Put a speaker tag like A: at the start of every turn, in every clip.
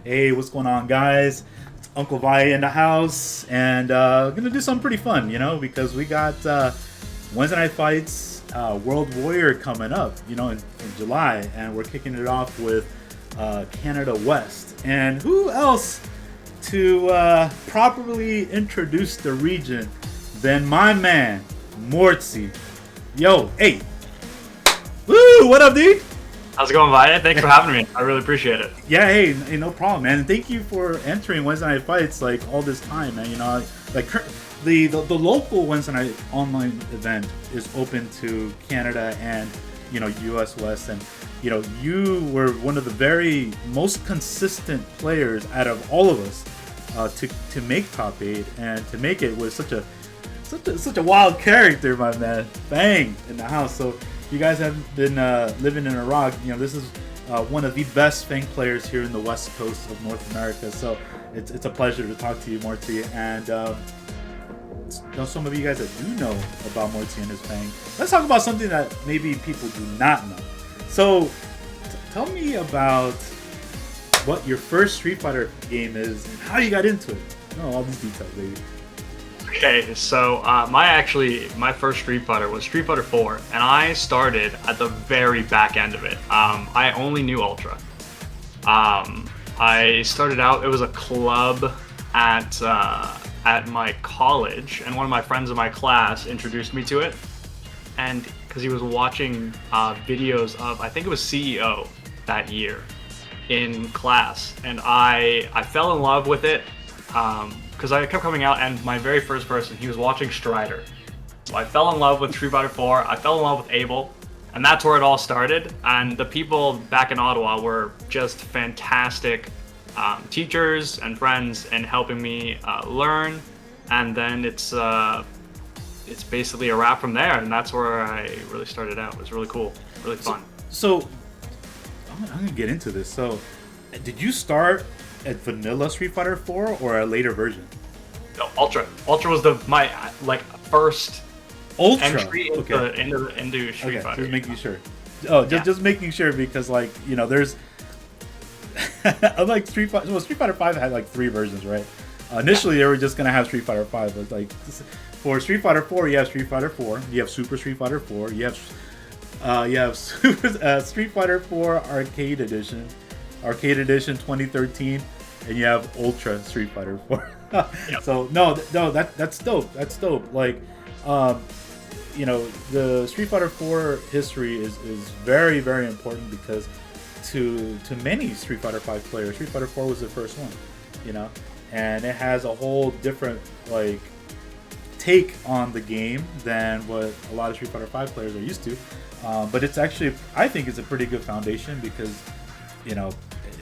A: Hey, what's going on, guys? It's Uncle Valle in the house, and gonna do something pretty fun, because we got Wednesday Night Fights World Warrior coming up, in July, and we're kicking it off with Canada West. And who else to properly introduce the region than my man, Mortsy? Yo, hey, woo, what up, dude?
B: How's it going, Valle? Thanks for having me. I really appreciate it.
A: Yeah, hey, no problem, man. And thank you for entering Wednesday Night Fights like all this time, man. Like the local Wednesday Night online event is open to Canada and U.S. West, and you were one of the very most consistent players out of all of us to make top 8 and to make it with such a wild character, my man. Bang in the house. So you guys have been living in Iraq. This is one of the best Fang players here in the west coast of North America. So it's a pleasure to talk to you, Mortsy. And some of you guys that do know about Mortsy and his Fang, let's talk about something that maybe people do not know. So tell me about what your first Street Fighter game is and how you got into it. All these details, baby.
B: Okay, so my first Street Fighter was Street Fighter 4, and I started at the very back end of it. I only knew Ultra. I started out, it was a club at my college, and one of my friends in my class introduced me to it, and because he was watching videos of, I think it was CEO that year in class, and I fell in love with it. Because I kept coming out, and my very first person, he was watching Strider. So I fell in love with Street Fighter 4, I fell in love with Abel, and that's where it all started. And the people back in Ottawa were just fantastic teachers and friends in helping me learn. And then it's basically a wrap from there, and that's where I really started out. It was really cool, really fun.
A: So I'm gonna get into this. So did you start at vanilla Street Fighter 4 or a later version?
B: No, Ultra. Ultra was my first entry into Street Fighter.
A: Just making sure. Oh, just making sure, because there's unlike Street Fighter. Well, Street Fighter 5 had like 3 versions, right? Initially, they were just gonna have Street Fighter 5, but for Street Fighter 4, you have Street Fighter 4, you have Super Street Fighter 4, you have Street Fighter 4 Arcade Edition 2013, and you have Ultra Street Fighter 4. Yep. So that's dope. That's dope. The Street Fighter 4 history is very, very important, because to many Street Fighter 5 players, Street Fighter 4 was the first one, and it has a whole different take on the game than what a lot of Street Fighter 5 players are used to. But it's actually, I think it's a pretty good foundation, because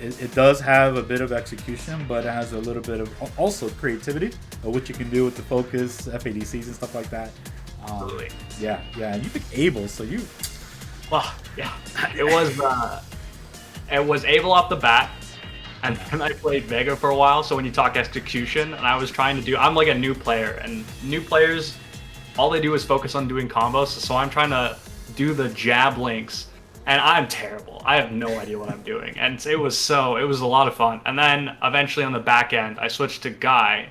A: it does have a bit of execution, but it has a little bit of also creativity of what you can do with the focus, FADCs, and stuff like that.
B: Absolutely.
A: Yeah. You picked Abel, so you.
B: Well, yeah. It was Abel off the bat, and then I played Vega for a while. So when you talk execution, and I was trying to do, I'm like a new player, and new players, all they do is focus on doing combos. So I'm trying to do the jab links. And I'm terrible. I have no idea what I'm doing. And it was a lot of fun. And then eventually on the back end, I switched to Guy,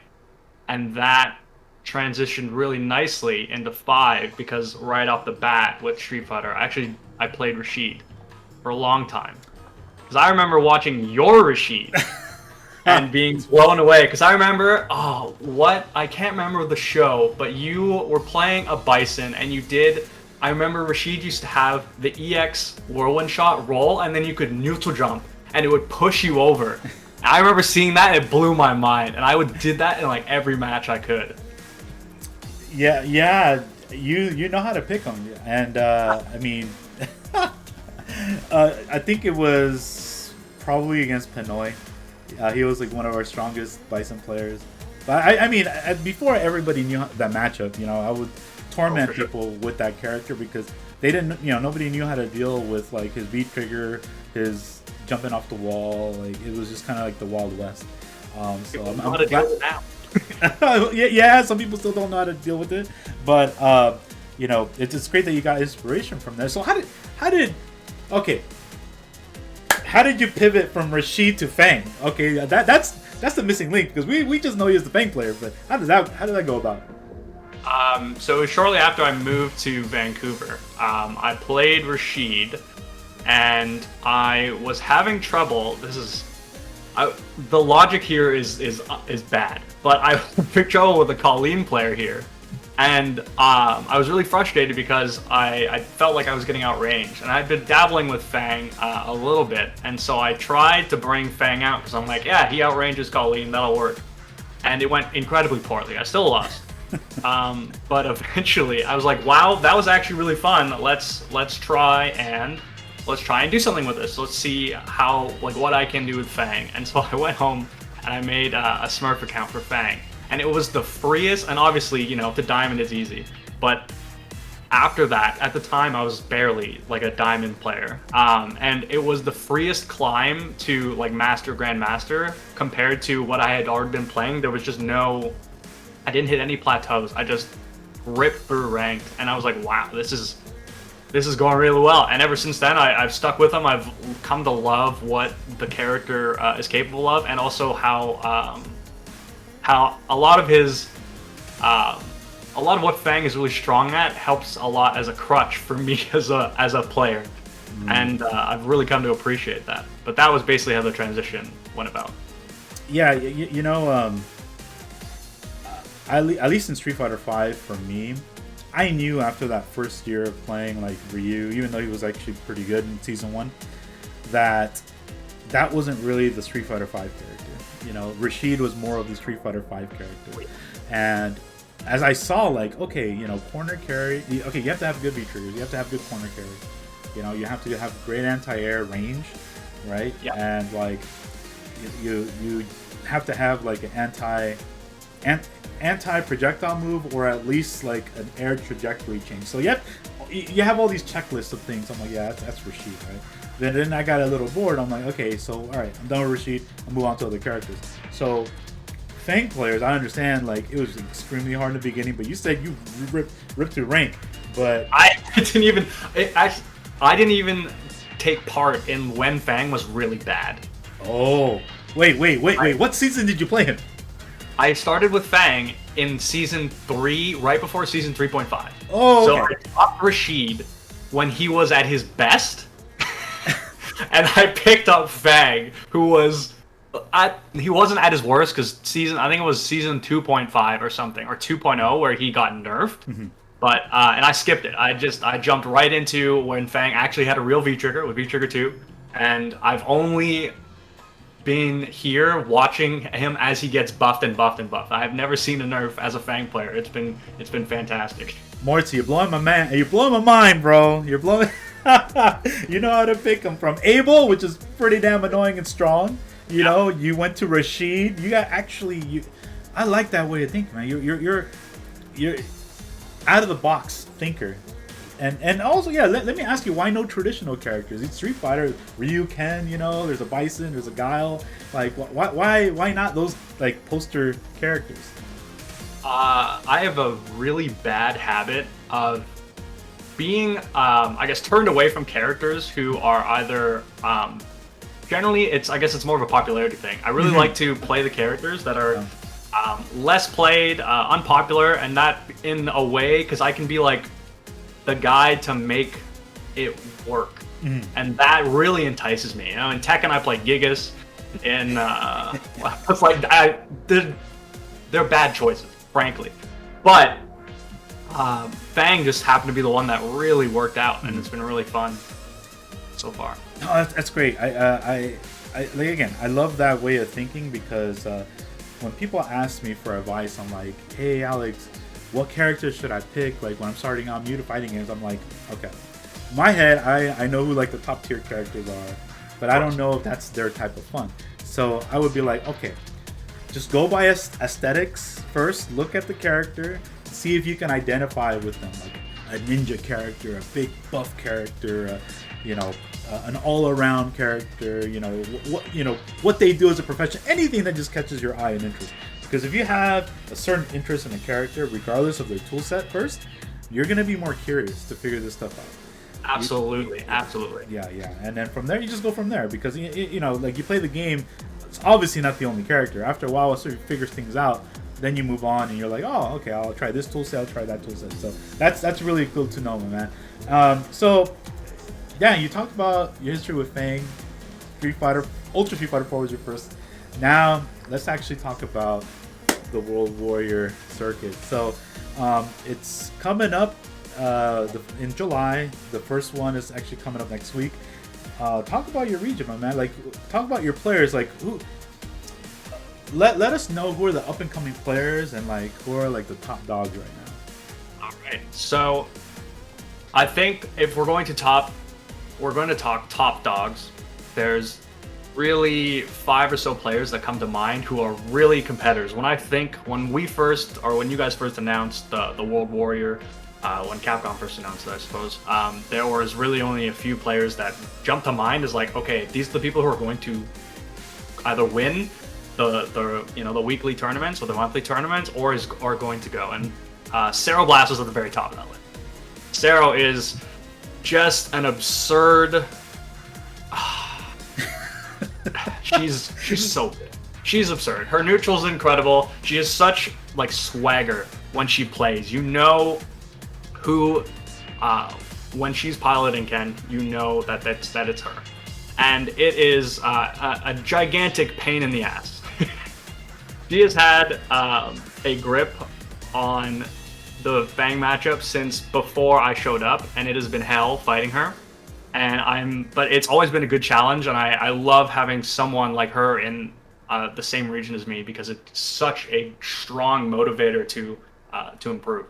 B: and that transitioned really nicely into 5, because right off the bat with Street Fighter, I played Rashid for a long time. Because I remember watching your Rashid and being blown away. Because I remember, I can't remember the show, but you were playing a Bison, and I remember Rashid used to have the EX whirlwind shot roll, and then you could neutral jump, and it would push you over. And I remember seeing that, and it blew my mind, and I did that in every match I could.
A: Yeah, you know how to pick them, and I think it was probably against Pinoy. He was one of our strongest Bison players. But before everybody knew that matchup, I would torment people with that character, because they didn't, nobody knew how to deal with his V trigger, his jumping off the wall. It was just kind of the Wild West. So I'm glad. Deal with it now. yeah, some people still don't know how to deal with it, but it's great that you got inspiration from there. So how did okay, how did you pivot from Rashid to Fang? Okay, that's the missing link because we just know he was the Fang player, but how did that go about?
B: So shortly after I moved to Vancouver, I played Rashid, and I was having trouble. The logic here is bad, but I had trouble with the Colleen player here, and I was really frustrated because I felt like I was getting outranged, and I'd been dabbling with Fang a little bit, and so I tried to bring Fang out because I'm like, yeah, he outranges Colleen, that'll work, and it went incredibly poorly. I still lost. But eventually I was like, wow, that was actually really fun. Let's try and do something with this. Let's see what I can do with Fang. And so I went home and I made a Smurf account for Fang, and it was the freest. And obviously, the diamond is easy, but after that, at the time, I was barely like a diamond player, and it was the freest climb to like master, grandmaster compared to what I had already been playing. There was just I didn't hit any plateaus. I just ripped through ranked, and I was like, wow, this is going really well. And ever since then, I've stuck with him. I've come to love what the character is capable of, and also how a lot of what Fang is really strong at helps a lot as a crutch for me as a player. And I've really come to appreciate that. But that was basically how the transition went about.
A: Yeah, at least in Street Fighter V, for me, I knew after that first year of playing like Ryu, even though he was actually pretty good in Season 1, that wasn't really the Street Fighter V character. Rashid was more of the Street Fighter V character. And as I saw, like, okay, corner carry, okay, you have to have good V-triggers, you have to have good corner carry, you have to have great anti-air range, right?
B: Yeah.
A: And like, you have to have like an anti-projectile move, or at least like an air trajectory change. So you have all these checklists of things. I'm like, yeah, that's Rashid, right? Then I got a little bored. I'm like, okay, so all right, I'm done with Rashid. I'll move on to other characters. So Fang players, I understand, like, it was extremely hard in the beginning, but you said you ripped through rank, but
B: I didn't even take part in when Fang was really bad.
A: Oh, wait! What season did you play him?
B: I started with Fang in Season 3, right before Season 3.5.
A: Oh, okay.
B: So I dropped Rashid when he was at his best, and I picked up Fang, who was he wasn't at his worst because I think it was Season 2.5 or something, or 2.0, where he got nerfed.
A: Mm-hmm.
B: But and I skipped it. I jumped right into when Fang actually had a real V-trigger with V-trigger 2, and I've only been here watching him as he gets buffed and buffed and buffed. I have never seen a nerf as a Fang player. It's been fantastic.
A: Mortsy, you're blowing my mind, bro. You're blowing. You know how to pick him, from Abel, which is pretty damn annoying and strong. You went to Rashid. You got I like that way of thinking, man. You're out of the box thinker. And also, yeah, let me ask you, why no traditional characters? It's Street Fighter, Ryu, Ken, there's a Bison, there's a Guile. Like, why not those, like, poster characters?
B: I have a really bad habit of being, I guess, turned away from characters who are either, generally, it's more of a popularity thing. I really like to play the characters that are less played, unpopular, and that in a way, because I can be, like, the guy to make it work, and that really entices me. In Tekken I play Gigas, and it's like they're bad choices, frankly. But Fang just happened to be the one that really worked out, and it's been really fun so far.
A: Oh, that's great. I like, again, I love that way of thinking, because when people ask me for advice, I'm like, hey, Alex, what character should I pick? Like, when I'm starting out new to fighting games, I'm like, okay. In my head, I know who, like, the top tier characters are, but I don't know if that's their type of fun. So I would be like, okay, just go by aesthetics first. Look at the character, see if you can identify with them, like a ninja character, a big buff character, an all-around character. What they do as a profession, anything that just catches your eye and interest. Because if you have a certain interest in a character, regardless of their toolset first, you're going to be more curious to figure this stuff out.
B: Absolutely, absolutely.
A: Yeah, yeah. And then from there, you just go from there because you know, like you play the game. It's obviously not the only character. After a while, once you figure things out, then you move on and you're like, oh, okay, I'll try this tool set, I'll try that tool set. So that's really cool to know, my man. So yeah, you talked about your history with Fang, Street Fighter, Ultra Street Fighter 4 was your first. Now let's actually talk about the World Warrior circuit. So it's coming up in July. The first one is actually coming up next week. Talk about your region, my man. Like, talk about your players. Like, who? Let us know who are the up and coming players and like who are like the top dogs right now.
B: All right. So, I think if we're going to talk top dogs. There's really 5 or so players that come to mind who are really competitors. When you guys first announced the World Warrior. When Capcom first announced it, I suppose, there was really only a few players that jumped to mind as like, okay, these are the people who are going to either win the weekly tournaments or the monthly tournaments, or are going to go. And Cero Blast was at the very top of that list. Cero is just an absurd. She's so good. She's absurd. Her neutral's incredible. She has such like swagger when she plays. You know. Who, when she's piloting Ken, you know that it's her, and it is a gigantic pain in the ass. She has had a grip on the Fang matchup since before I showed up, and it has been hell fighting her. But it's always been a good challenge, and I love having someone like her in the same region as me because it's such a strong motivator to improve.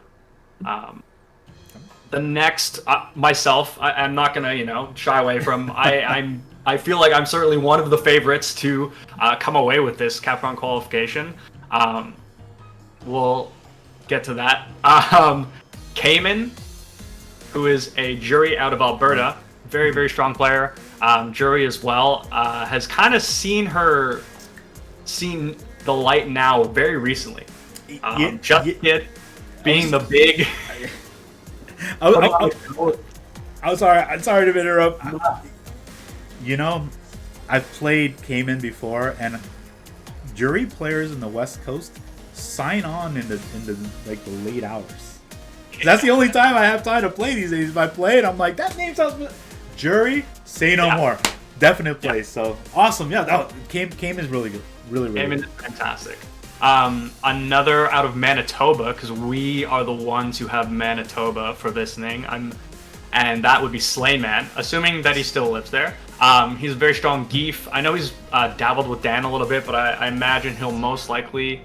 B: The next, myself, I'm not gonna, shy away from. I feel like I'm certainly one of the favorites to come away with this Capcom qualification. We'll get to that. Cayman, who is a jury out of Alberta, very very strong player. Jury as well has kind of seen the light now very recently. Being the big.
A: I'm sorry to interrupt. I've played Cayman before, and jury players in the West Coast sign on in the late hours. That's the only time I have time to play these days. If I play it, I'm like, that name sounds good. Jury, say no more. Definite place. So awesome. Yeah, Cayman's really good. Really
B: Cayman is fantastic. Another out of Manitoba, because we are the ones who have Manitoba for this thing. And that would be Slayman, assuming that he still lives there. He's a very strong Geef. I know he's dabbled with Dan a little bit, but I imagine he'll most likely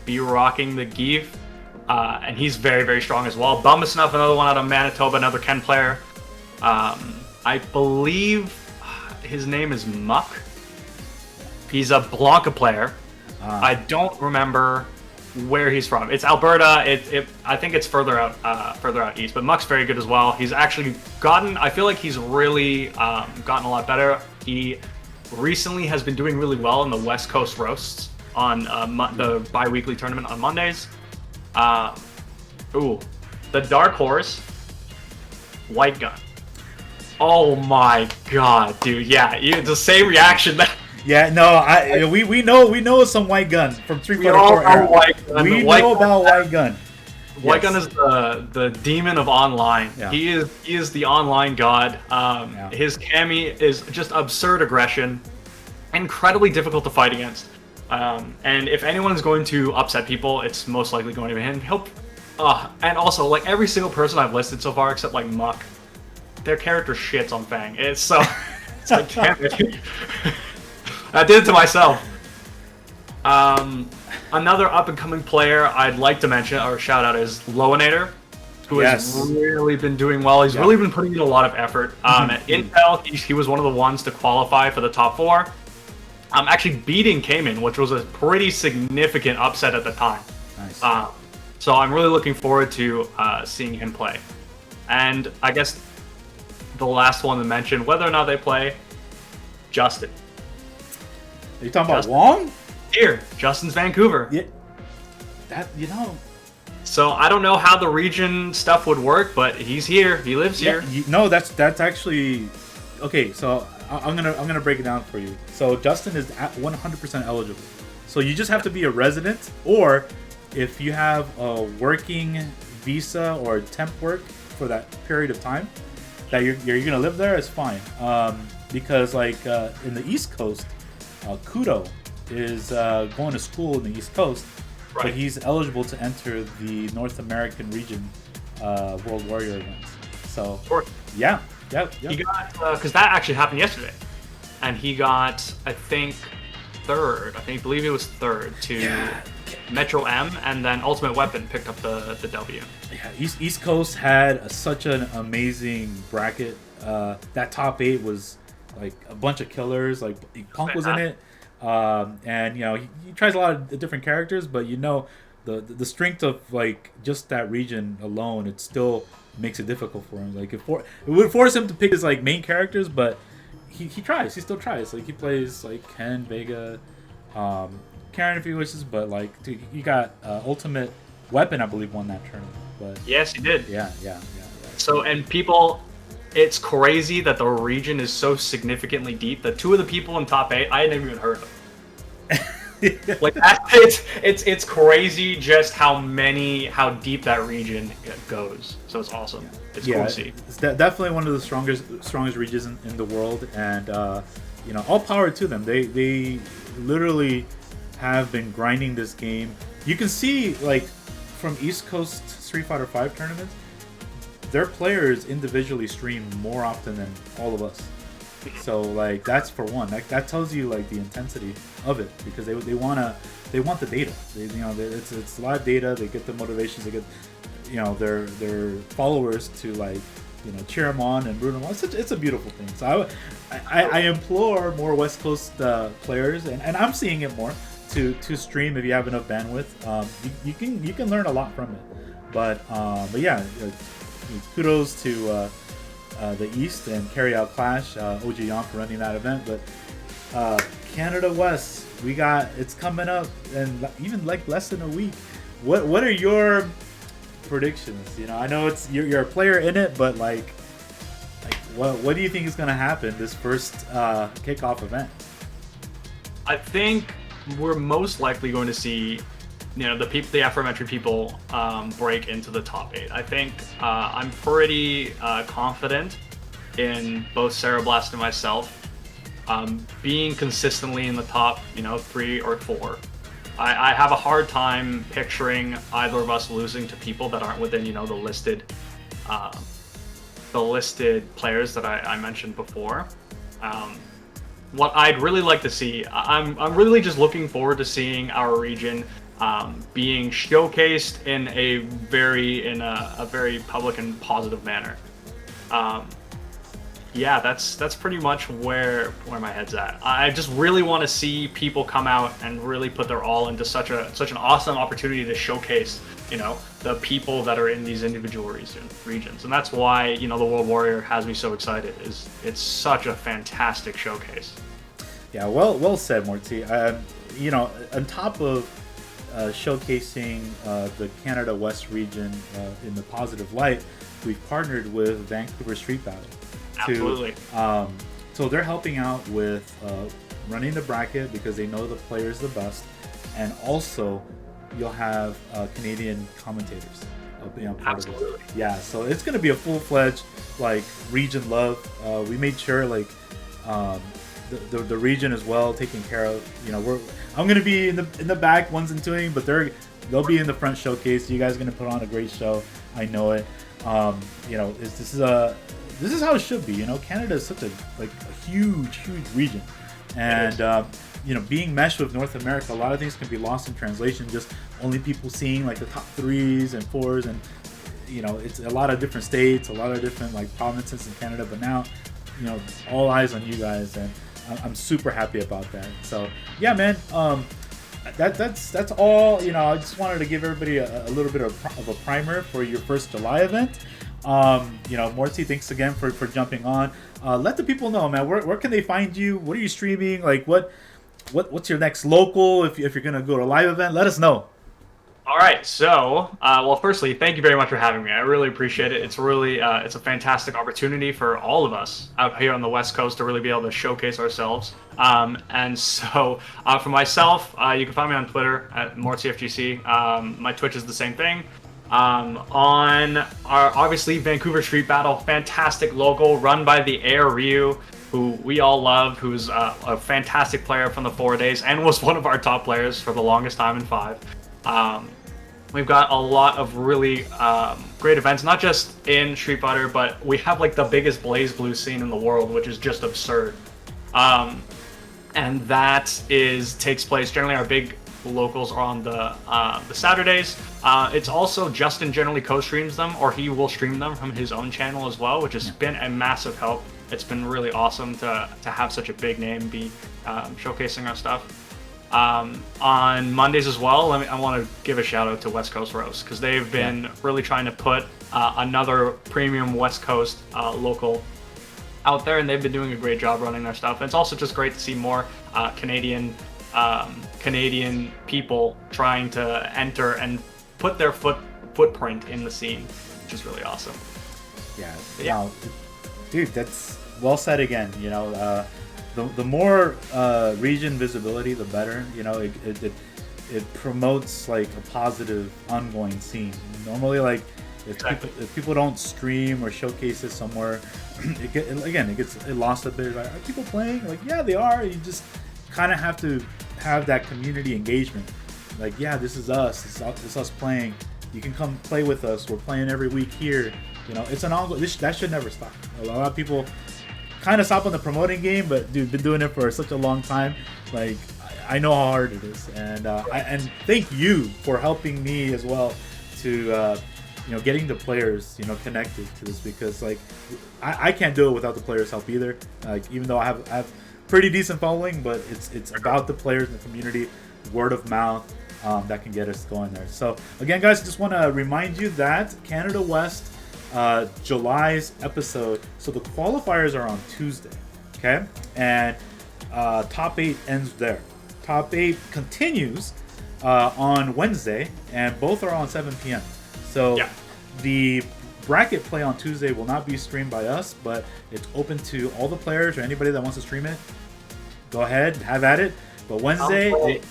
B: be rocking the Geef. And he's very, very strong as well. Bumba Snuff, another one out of Manitoba, another Ken player. I believe his name is Muck. He's a Blanca player. I don't remember where he's from. It's Alberta. I think it's further out east. But Muck's very good as well. He's actually I feel like he's really gotten a lot better. He recently has been doing really well in the West Coast roasts on the bi-weekly tournament on Mondays. The dark horse, White Gun. Oh my god, dude! Yeah, the same reaction that.
A: Yeah, no, we know some White Gun from 3.4 era. We know about White Gun.
B: White Gun is the demon of online.
A: Yeah.
B: He is the online god. His Cammy is just absurd aggression, incredibly difficult to fight against. And if anyone is going to upset people, it's most likely going to be him. And also, like every single person I've listed so far, except like Muck, their character shits on Fang. It's like damn it. I did it to myself. Another up-and-coming player I'd like to mention or shout out is Loanator, who has really been doing well. He's really been putting in a lot of effort. At Intel, he was one of the ones to qualify for the top 4. Actually beating Cayman, which was a pretty significant upset at the time.
A: Nice.
B: So I'm really looking forward to seeing him play. And I guess the last one to mention, whether or not they play, Justin.
A: Are you talking about Wong?
B: Here, Justin's Vancouver.
A: Yeah.
B: So I don't know how the region stuff would work, but he's here. He lives here.
A: No, that's actually okay. So I'm gonna break it down for you. So Justin is at 100% eligible. So you just have to be a resident, or if you have a working visa or temp work for that period of time that you're gonna live there, it's fine. Because like in the East Coast, Kudo is going to school in the East Coast.
B: Right.
A: But he's eligible to enter the North American region World Warrior events. So, yeah.
B: He got, because that actually happened yesterday. And he got, I think, third. I believe he was third to Metro M, and then Ultimate Weapon picked up the W.
A: Yeah, East Coast had such an amazing bracket. That top 8 was like a bunch of killers. Like Punk was in it. And you know he tries a lot of different characters, but you know the strength of like just that region alone, it still makes it difficult for him. Like it would force him to pick his like main characters, but he still tries. Like he plays like Ken, Vega, Karen if he wishes, but like dude, he got Ultimate Weapon, I believe, won that tournament. But
B: yes, he did.
A: Yeah.
B: So and people. It's crazy that the region is so significantly deep that 2 of the people in top 8 I had never even heard of. Like it's crazy just how deep that region goes. So it's awesome.
A: Yeah.
B: It's cool to see.
A: It's definitely one of the strongest regions in the world, and you know, all power to them. They literally have been grinding this game. You can see like from East Coast Street Fighter V tournaments, their players individually stream more often than all of us. So like that's for one. That tells you like the intensity of it, because they want the data. It's live data. They get the motivations. They get their followers to like cheer them on and root them on. It's a beautiful thing. So I implore more West Coast players, and I'm seeing it more to stream if you have enough bandwidth. You can learn a lot from it. But yeah. Kudos to the East and Carry Out Clash, OG Yon for running that event. But Canada West, it's coming up, and even like less than a week. What are your predictions? I know you're a player in it, but like what do you think is going to happen this first kickoff event? I
B: think we're most likely going to see the aforementioned people break into the top 8. I think I'm pretty confident in both Cereblast and myself being consistently in the top 3 or 4. I have a hard time picturing either of us losing to people that aren't within the listed players that I mentioned before. What I'd really like to see, I'm really just looking forward to seeing our region being showcased in a very public and positive manner. Yeah, that's pretty much where my head's at. I just really want to see people come out and really put their all into such an awesome opportunity to showcase the people that are in these individual regions, and that's why the World Warrior has me so excited. It's such a fantastic showcase.
A: Yeah, well said, Mortsy. On top of showcasing the Canada West region in the positive light, we've partnered with Vancouver Street Battle.
B: Absolutely.
A: So they're helping out with running the bracket because they know the players the best, and also you'll have Canadian commentators.
B: Absolutely.
A: Yeah, so it's going to be a full-fledged like region love. We made sure like the region as well taken care of. I'm going to be in the back ones and twos, but they'll be in the front showcase. You guys are going to put on a great show. I know it. This is how it should be. Canada is such a huge region, and being meshed with North America, a lot of things can be lost in translation. Just only people seeing like the top 3s and 4s, and it's a lot of different states, a lot of different like provinces in Canada. But now, all eyes on you guys, and I'm super happy about that. So yeah, man. That's all. I just wanted to give everybody a little bit of a primer for your first July event. Mortsy, thanks again for jumping on. Let the people know, man. Where can they find you? What are you streaming? Like what's your next local? If you're gonna go to a live event, let us know.
B: All right, so well, firstly, thank you very much for having me. I really appreciate it. It's really it's a fantastic opportunity for all of us out here on the West Coast to really be able to showcase ourselves. And so for myself, you can find me on Twitter at MortsyFGC. My Twitch is the same thing. On our obviously Vancouver Street Battle, fantastic logo run by the Air Ryu, who we all love, who's a fantastic player from the 4 days and was one of our top players for the longest time in 5. We've got a lot of really great events, not just in Street Fighter, but we have like the biggest Blaze Blue scene in the world, which is just absurd. And that takes place generally. Our big locals are on the Saturdays. It's also Justin generally co-streams them, or he will stream them from his own channel as well, which has been a massive help. It's been really awesome to have such a big name be showcasing our stuff. On Mondays as well, I want to give a shout out to West Coast Roast, because they've been really trying to put another premium West Coast local out there, and they've been doing a great job running their stuff. And it's also just great to see more Canadian people trying to enter and put their footprint in the scene, which is really awesome.
A: Yeah. Wow. Dude, that's well said again. You know, the more region visibility, the better. You know, it promotes like a positive ongoing scene. Normally, like if people don't stream or showcase it somewhere, it gets lost a bit. Like, are people playing? Like, yeah, they are. You just kind of have to have that community engagement. Like, yeah, this is us. This is us playing. You can come play with us. We're playing every week here. You know, it's an ongoing. That should never stop. A lot of people kind of stop on the promoting game, but dude, been doing it for such a long time. Like, I know how hard it is, and and thank you for helping me as well to getting the players connected to this, because like I can't do it without the players' help either. Like, even though I have pretty decent following, but it's about the players in the community, word of mouth, that can get us going there. So again, guys, just want to remind you that Canada West, July's episode. So the qualifiers are on Tuesday, okay, and top 8 ends there. Top 8 continues on Wednesday, and both are on 7 p.m. So the bracket play on Tuesday will not be streamed by us, but it's open to all the players or anybody that wants to stream it. Go ahead, have at it. But Wednesday,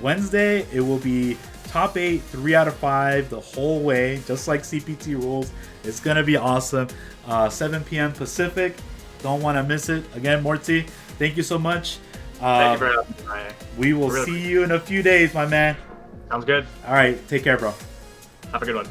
A: Wednesday it will be top 8, 3 out of 5 the whole way, just like CPT rules. It's gonna be awesome. 7 p.m. Pacific. Don't want to miss it. Again, Mortsy, thank you so much.
B: Thank you for having me, Ryan.
A: We will see you in a few days, my man.
B: Sounds good.
A: All right, take care, bro.
B: Have a good one.